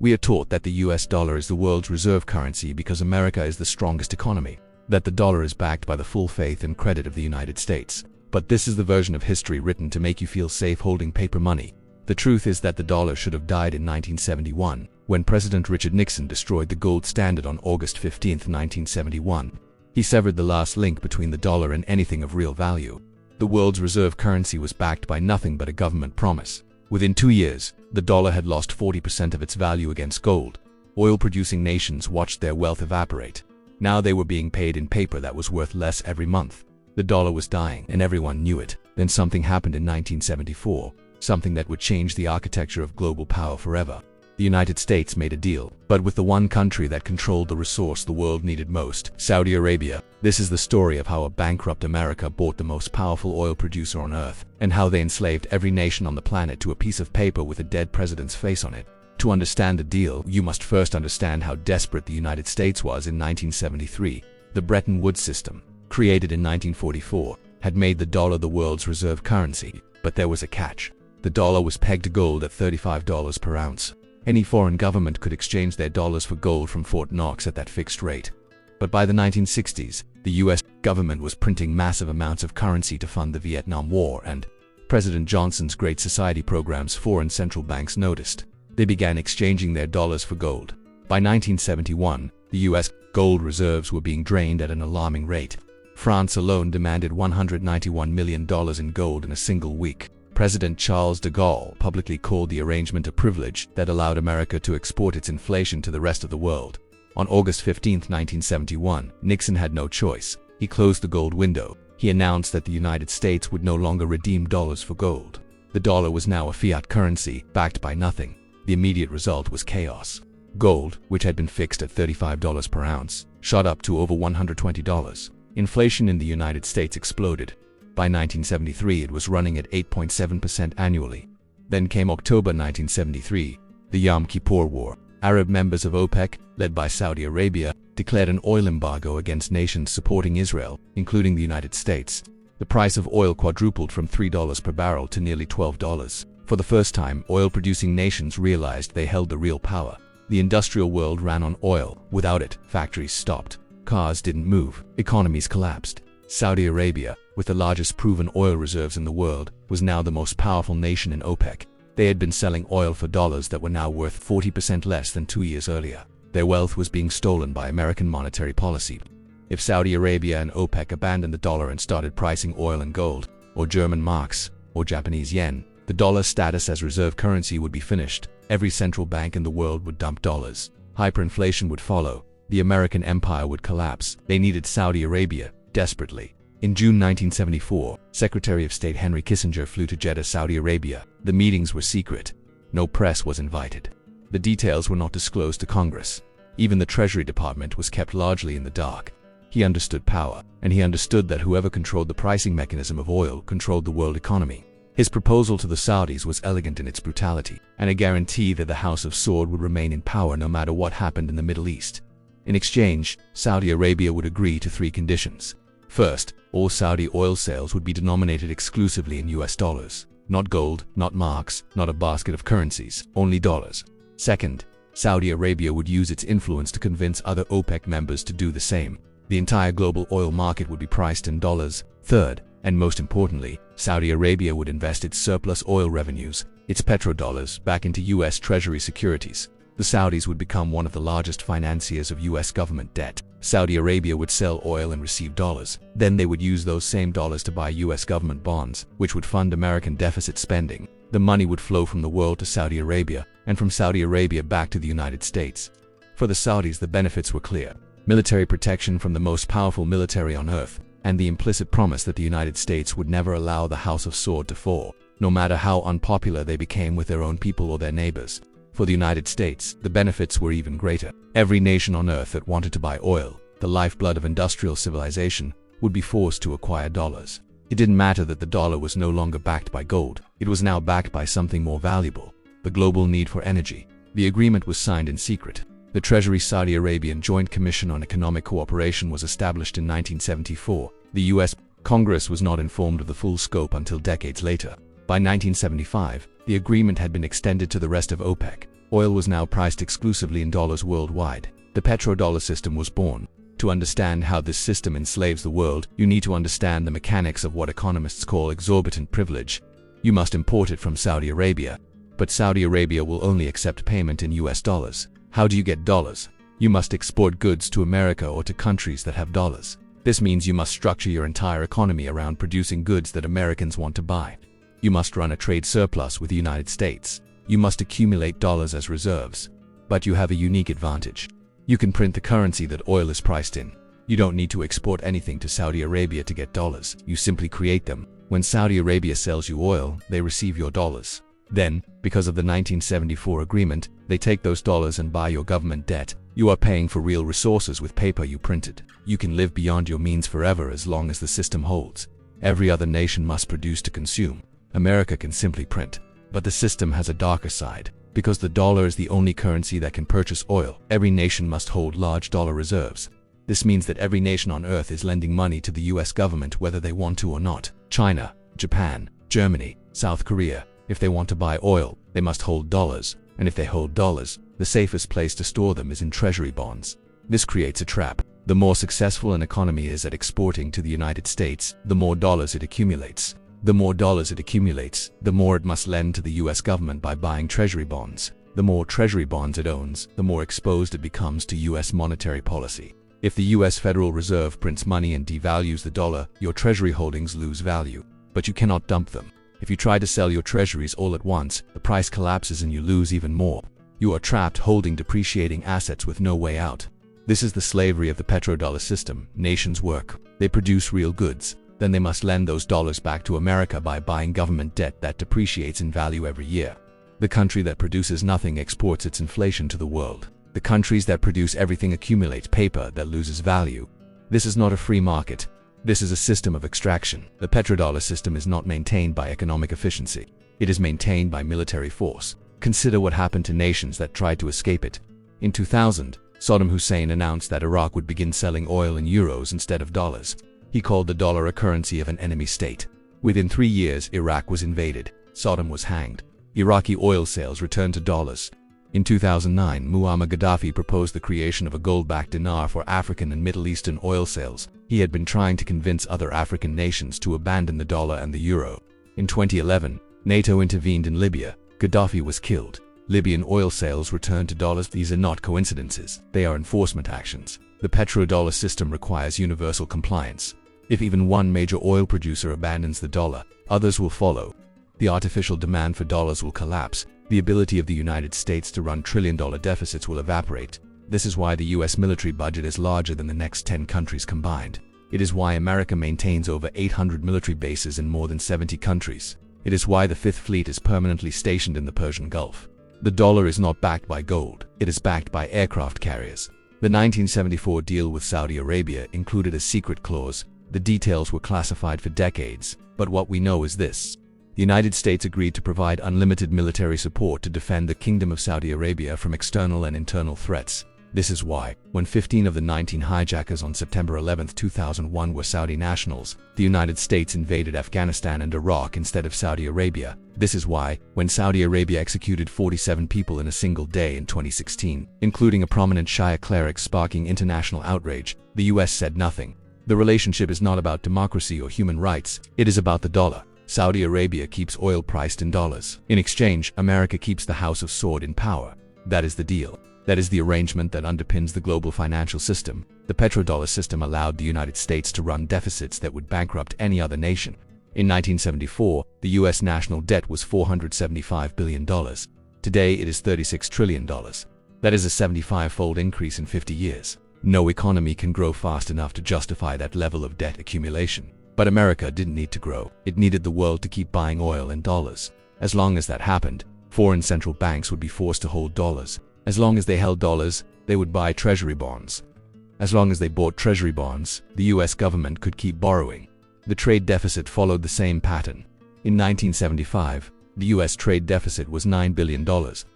We are taught that the US dollar is the world's reserve currency because America is the strongest economy, that the dollar is backed by the full faith and credit of the United States. But this is the version of history written to make you feel safe holding paper money. The truth is that the dollar should have died in 1971, when President Richard Nixon destroyed the gold standard on August 15, 1971. He severed the last link between the dollar and anything of real value. The world's reserve currency was backed by nothing but a government promise. Within 2 years, the dollar had lost 40% of its value against gold. Oil-producing nations watched their wealth evaporate. Now they were being paid in paper that was worth less every month. The dollar was dying, and everyone knew it. Then something happened in 1974, something that would change the architecture of global power forever. The United States made a deal, but with the one country that controlled the resource the world needed most, Saudi Arabia. This is the story of how a bankrupt America bought the most powerful oil producer on earth, and how they enslaved every nation on the planet to a piece of paper with a dead president's face on it. To understand the deal, you must first understand how desperate the United States was in 1973. The Bretton Woods system, created in 1944, had made the dollar the world's reserve currency, but there was a catch. The dollar was pegged to gold at $35 per ounce. Any foreign government could exchange their dollars for gold from Fort Knox at that fixed rate. But by the 1960s, the US government was printing massive amounts of currency to fund the Vietnam War, and President Johnson's Great Society programs foreign central banks noticed. They began exchanging their dollars for gold. By 1971, the US gold reserves were being drained at an alarming rate. France alone demanded $191 million in gold in a single week. President Charles de Gaulle publicly called the arrangement a privilege that allowed America to export its inflation to the rest of the world. On August 15, 1971, Nixon had no choice. He closed the gold window. He announced that the United States would no longer redeem dollars for gold. The dollar was now a fiat currency, backed by nothing. The immediate result was chaos. Gold, which had been fixed at $35 per ounce, shot up to over $120. Inflation in the United States exploded. By 1973, it was running at 8.7% annually. Then came October 1973, the Yom Kippur War. Arab members of OPEC, led by Saudi Arabia, declared an oil embargo against nations supporting Israel, including the United States. The price of oil quadrupled from $3 per barrel to nearly $12. For the first time, oil-producing nations realized they held the real power. The industrial world ran on oil. Without it, factories stopped. Cars didn't move. Economies collapsed. Saudi Arabia, with the largest proven oil reserves in the world, was now the most powerful nation in OPEC. They had been selling oil for dollars that were now worth 40% less than 2 years earlier. Their wealth was being stolen by American monetary policy. If Saudi Arabia and OPEC abandoned the dollar and started pricing oil in gold, or German marks, or Japanese yen, the dollar's status as reserve currency would be finished. Every central bank in the world would dump dollars. Hyperinflation would follow. The American empire would collapse. They needed Saudi Arabia desperately. In June 1974, Secretary of State Henry Kissinger flew to Jeddah, Saudi Arabia. The meetings were secret. No press was invited. The details were not disclosed to Congress. Even the Treasury Department was kept largely in the dark. He understood power, and he understood that whoever controlled the pricing mechanism of oil controlled the world economy. His proposal to the Saudis was elegant in its brutality, and a guarantee that the House of Saud would remain in power no matter what happened in the Middle East. In exchange, Saudi Arabia would agree to 3 conditions. First, all Saudi oil sales would be denominated exclusively in US dollars. Not gold, not marks, not a basket of currencies, only dollars. Second, Saudi Arabia would use its influence to convince other OPEC members to do the same. The entire global oil market would be priced in dollars. Third, and most importantly, Saudi Arabia would invest its surplus oil revenues, its petrodollars, back into US Treasury securities. The Saudis would become one of the largest financiers of US government debt. Saudi Arabia would sell oil and receive dollars. Then they would use those same dollars to buy US government bonds, which would fund American deficit spending. The money would flow from the world to Saudi Arabia, and from Saudi Arabia back to the United States. For the Saudis, the benefits were clear. Military protection from the most powerful military on earth, and the implicit promise that the United States would never allow the House of Saud to fall, no matter how unpopular they became with their own people or their neighbors. For the United States, the benefits were even greater. Every nation on earth that wanted to buy oil, the lifeblood of industrial civilization, would be forced to acquire dollars. It didn't matter that the dollar was no longer backed by gold. It was now backed by something more valuable: the global need for energy. The agreement was signed in secret. The Treasury Saudi Arabian Joint Commission on Economic Cooperation was established in 1974. The US Congress was not informed of the full scope until decades later. By 1975, the agreement had been extended to the rest of OPEC. Oil was now priced exclusively in dollars worldwide. The petrodollar system was born. To understand how this system enslaves the world, you need to understand the mechanics of what economists call exorbitant privilege. You must import it from Saudi Arabia. But Saudi Arabia will only accept payment in US dollars. How do you get dollars? You must export goods to America or to countries that have dollars. This means you must structure your entire economy around producing goods that Americans want to buy. You must run a trade surplus with the United States. You must accumulate dollars as reserves. But you have a unique advantage. You can print the currency that oil is priced in. You don't need to export anything to Saudi Arabia to get dollars. You simply create them. When Saudi Arabia sells you oil, they receive your dollars. Then, because of the 1974 agreement, they take those dollars and buy your government debt. You are paying for real resources with paper you printed. You can live beyond your means forever as long as the system holds. Every other nation must produce to consume. America can simply print. But the system has a darker side. Because the dollar is the only currency that can purchase oil, every nation must hold large dollar reserves. This means that every nation on earth is lending money to the US government whether they want to or not. China, Japan, Germany, South Korea. If they want to buy oil, they must hold dollars. And if they hold dollars, the safest place to store them is in treasury bonds. This creates a trap. The more successful an economy is at exporting to the United States, the more dollars it accumulates. The more dollars it accumulates, the more it must lend to the US government by buying treasury bonds. The more treasury bonds it owns, the more exposed it becomes to US monetary policy. If the US Federal Reserve prints money and devalues the dollar, your treasury holdings lose value. But you cannot dump them. If you try to sell your treasuries all at once, the price collapses and you lose even more. You are trapped holding depreciating assets with no way out. This is the slavery of the petrodollar system. Nations work. They produce real goods. Then they must lend those dollars back to America by buying government debt that depreciates in value every year. The country that produces nothing exports its inflation to the world. The countries that produce everything accumulate paper that loses value. This is not a free market. This is a system of extraction. The petrodollar system is not maintained by economic efficiency. It is maintained by military force. Consider what happened to nations that tried to escape it. In 2000, Saddam Hussein announced that Iraq would begin selling oil in euros instead of dollars. He called the dollar a currency of an enemy state. Within 3 years, Iraq was invaded. Saddam was hanged. Iraqi oil sales returned to dollars. In 2009, Muammar Gaddafi proposed the creation of a gold-backed dinar for African and Middle Eastern oil sales. He had been trying to convince other African nations to abandon the dollar and the euro. In 2011, NATO intervened in Libya. Gaddafi was killed. Libyan oil sales returned to dollars. These are not coincidences. They are enforcement actions. The petrodollar system requires universal compliance. If even one major oil producer abandons the dollar, others will follow. The artificial demand for dollars will collapse. The ability of the United States to run trillion-dollar deficits will evaporate. This is why the US military budget is larger than the next 10 countries combined. It is why America maintains over 800 military bases in more than 70 countries. It is why the Fifth Fleet is permanently stationed in the Persian Gulf. The dollar is not backed by gold. It is backed by aircraft carriers. The 1974 deal with Saudi Arabia included a secret clause. The details were classified for decades, but what we know is this. The United States agreed to provide unlimited military support to defend the Kingdom of Saudi Arabia from external and internal threats. This is why, when 15 of the 19 hijackers on September 11, 2001 were Saudi nationals, the United States invaded Afghanistan and Iraq instead of Saudi Arabia. This is why, when Saudi Arabia executed 47 people in a single day in 2016, including a prominent Shia cleric sparking international outrage, the US said nothing. The relationship is not about democracy or human rights, it is about the dollar. Saudi Arabia keeps oil priced in dollars. In exchange, America keeps the House of Sword in power. That is the deal. That is the arrangement that underpins the global financial system. The petrodollar system allowed the United States to run deficits that would bankrupt any other nation. In 1974, the US national debt was $475 billion. Today it is $36 trillion. That is a 75-fold increase in 50 years. No economy can grow fast enough to justify that level of debt accumulation. But America didn't need to grow. It needed the world to keep buying oil in dollars. As long as that happened, foreign central banks would be forced to hold dollars. As long as they held dollars, they would buy treasury bonds. As long as they bought treasury bonds, the US government could keep borrowing. The trade deficit followed the same pattern. In 1975, the US trade deficit was $9 billion.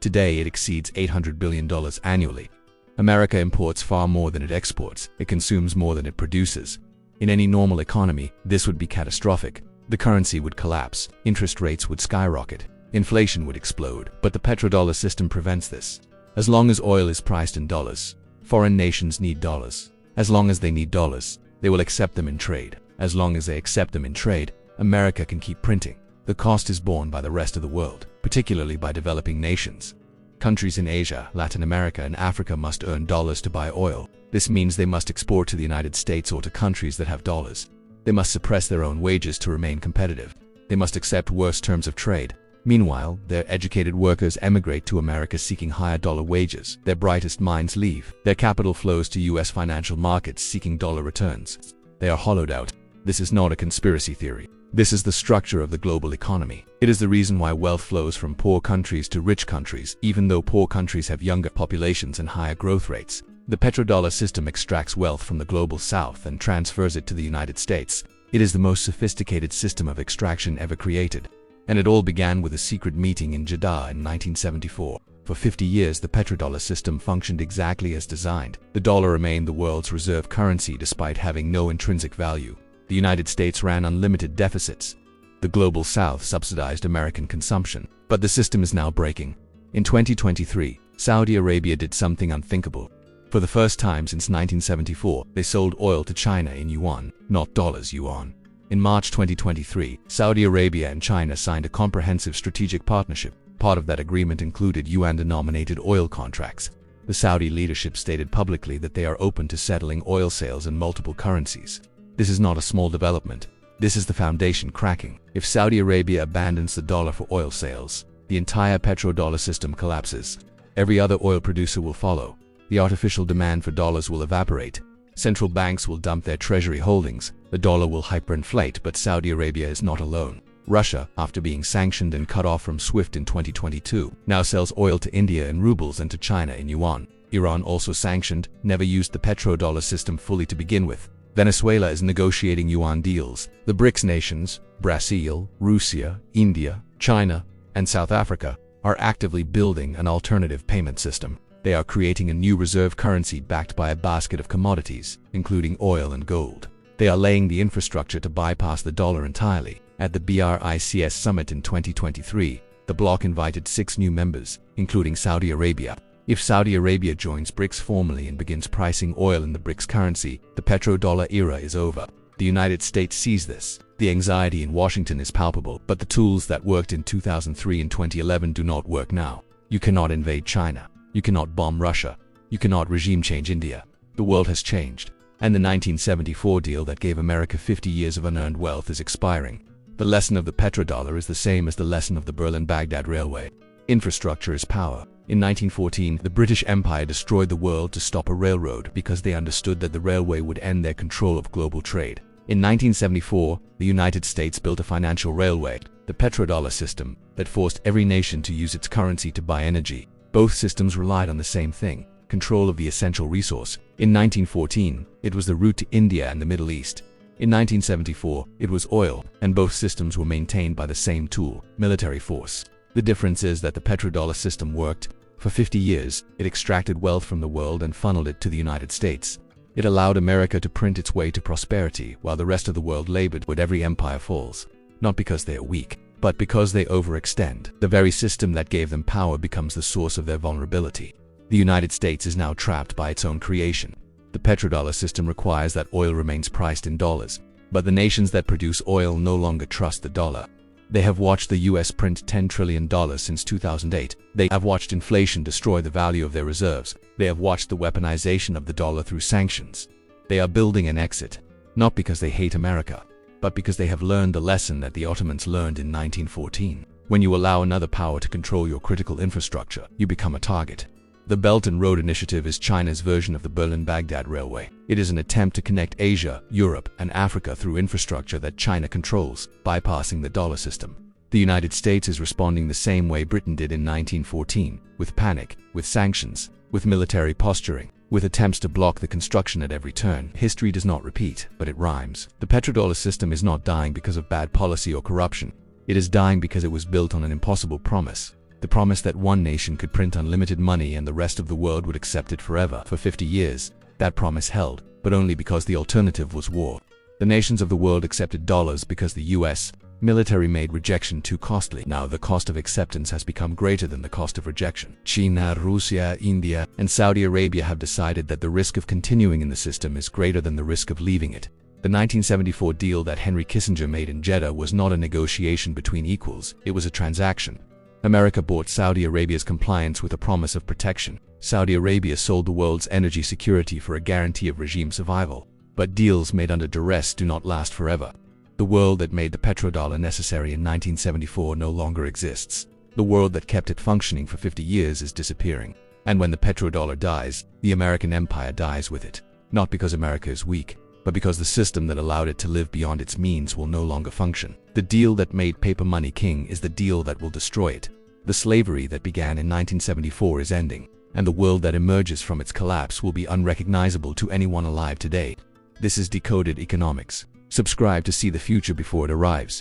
Today it exceeds $800 billion annually. America imports far more than it exports. It consumes more than it produces. In any normal economy, this would be catastrophic. The currency would collapse. Interest rates would skyrocket. inflation would explode. But the petrodollar system prevents this. As long as oil is priced in dollars, foreign nations need dollars. As long as they need dollars, they will accept them in trade. As long as they accept them in trade, America can keep printing. The cost is borne by the rest of the world, particularly by developing nations. Countries in Asia, Latin America, and Africa must earn dollars to buy oil. This means they must export to the United States or to countries that have dollars. They must suppress their own wages to remain competitive. They must accept worse terms of trade. Meanwhile, their educated workers emigrate to America seeking higher dollar wages. Their brightest minds leave. Their capital flows to US financial markets seeking dollar returns. They are hollowed out. This is not a conspiracy theory. This is the structure of the global economy. It is the reason why wealth flows from poor countries to rich countries, even though poor countries have younger populations and higher growth rates. The petrodollar system extracts wealth from the global south and transfers it to the United States. It is the most sophisticated system of extraction ever created. And it all began with a secret meeting in Jeddah in 1974. For 50 years, the petrodollar system functioned exactly as designed. The dollar remained the world's reserve currency despite having no intrinsic value. The United States ran unlimited deficits. The global south subsidized American consumption. But the system is now breaking. In 2023, Saudi Arabia did something unthinkable. For the first time since 1974, they sold oil to China in yuan, not dollars yuan. In March 2023, Saudi Arabia and China signed a comprehensive strategic partnership. Part of that agreement included yuan-denominated oil contracts. The Saudi leadership stated publicly that they are open to settling oil sales in multiple currencies. This is not a small development. This is the foundation cracking. If Saudi Arabia abandons the dollar for oil sales, the entire petrodollar system collapses. Every other oil producer will follow. The artificial demand for dollars will evaporate. Central banks will dump their treasury holdings. The dollar will hyperinflate, but Saudi Arabia is not alone. Russia, after being sanctioned and cut off from SWIFT in 2022, now sells oil to India in rubles and to China in yuan. Iran, also sanctioned, never used the petrodollar system fully to begin with. Venezuela is negotiating yuan deals. The BRICS nations, Brazil, Russia, India, China, and South Africa, are actively building an alternative payment system. They are creating a new reserve currency backed by a basket of commodities, including oil and gold. They are laying the infrastructure to bypass the dollar entirely. At the BRICS summit in 2023, the bloc invited 6 new members, including Saudi Arabia. If Saudi Arabia joins BRICS formally and begins pricing oil in the BRICS currency, the petrodollar era is over. The United States sees this. The anxiety in Washington is palpable, but the tools that worked in 2003 and 2011 do not work now. You cannot invade China. You cannot bomb Russia. You cannot regime change India. The world has changed, and the 1974 deal that gave America 50 years of unearned wealth is expiring. The lesson of the petrodollar is the same as the lesson of the Berlin-Baghdad Railway. Infrastructure is power. In 1914, the British Empire destroyed the world to stop a railroad because they understood that the railway would end their control of global trade. In 1974, the United States built a financial railway, the petrodollar system, that forced every nation to use its currency to buy energy. Both systems relied on the same thing, control of the essential resource. In 1914, it was the route to India and the Middle East. In 1974, it was oil, and both systems were maintained by the same tool, military force. The difference is that the petrodollar system worked. For 50 years, it extracted wealth from the world and funneled it to the United States. It allowed America to print its way to prosperity while the rest of the world labored with every empire falls. Not because they are weak, but because they overextend. The very system that gave them power becomes the source of their vulnerability. The United States is now trapped by its own creation. The petrodollar system requires that oil remains priced in dollars, but the nations that produce oil no longer trust the dollar. They have watched the US print $10 trillion since 2008. They have watched inflation destroy the value of their reserves. They have watched the weaponization of the dollar through sanctions. They are building an exit, not because they hate America, but because they have learned the lesson that the Ottomans learned in 1914. When you allow another power to control your critical infrastructure, you become a target. The Belt and Road Initiative is China's version of the Berlin-Baghdad Railway. It is an attempt to connect Asia, Europe, and Africa through infrastructure that China controls, bypassing the dollar system. The United States is responding the same way Britain did in 1914, with panic, with sanctions, with military posturing, with attempts to block the construction at every turn. History does not repeat, but it rhymes. The petrodollar system is not dying because of bad policy or corruption. It is dying because it was built on an impossible promise. The promise that one nation could print unlimited money and the rest of the world would accept it forever. For 50 years, that promise held, but only because the alternative was war. The nations of the world accepted dollars because the US, Military made rejection too costly. Now the cost of acceptance has become greater than the cost of rejection. China, Russia, India, and Saudi Arabia have decided that the risk of continuing in the system is greater than the risk of leaving it. The 1974 deal that Henry Kissinger made in Jeddah was not a negotiation between equals, it was a transaction. America bought Saudi Arabia's compliance with a promise of protection. Saudi Arabia sold the world's energy security for a guarantee of regime survival. But deals made under duress do not last forever. The world that made the petrodollar necessary in 1974 no longer exists. The world that kept it functioning for 50 years is disappearing. And when the petrodollar dies, the American empire dies with it. Not because America is weak, but because the system that allowed it to live beyond its means will no longer function. The deal that made paper money king is the deal that will destroy it. The slavery that began in 1974 is ending, and the world that emerges from its collapse will be unrecognizable to anyone alive today. This is Decoded Economics. Subscribe to see the future before it arrives.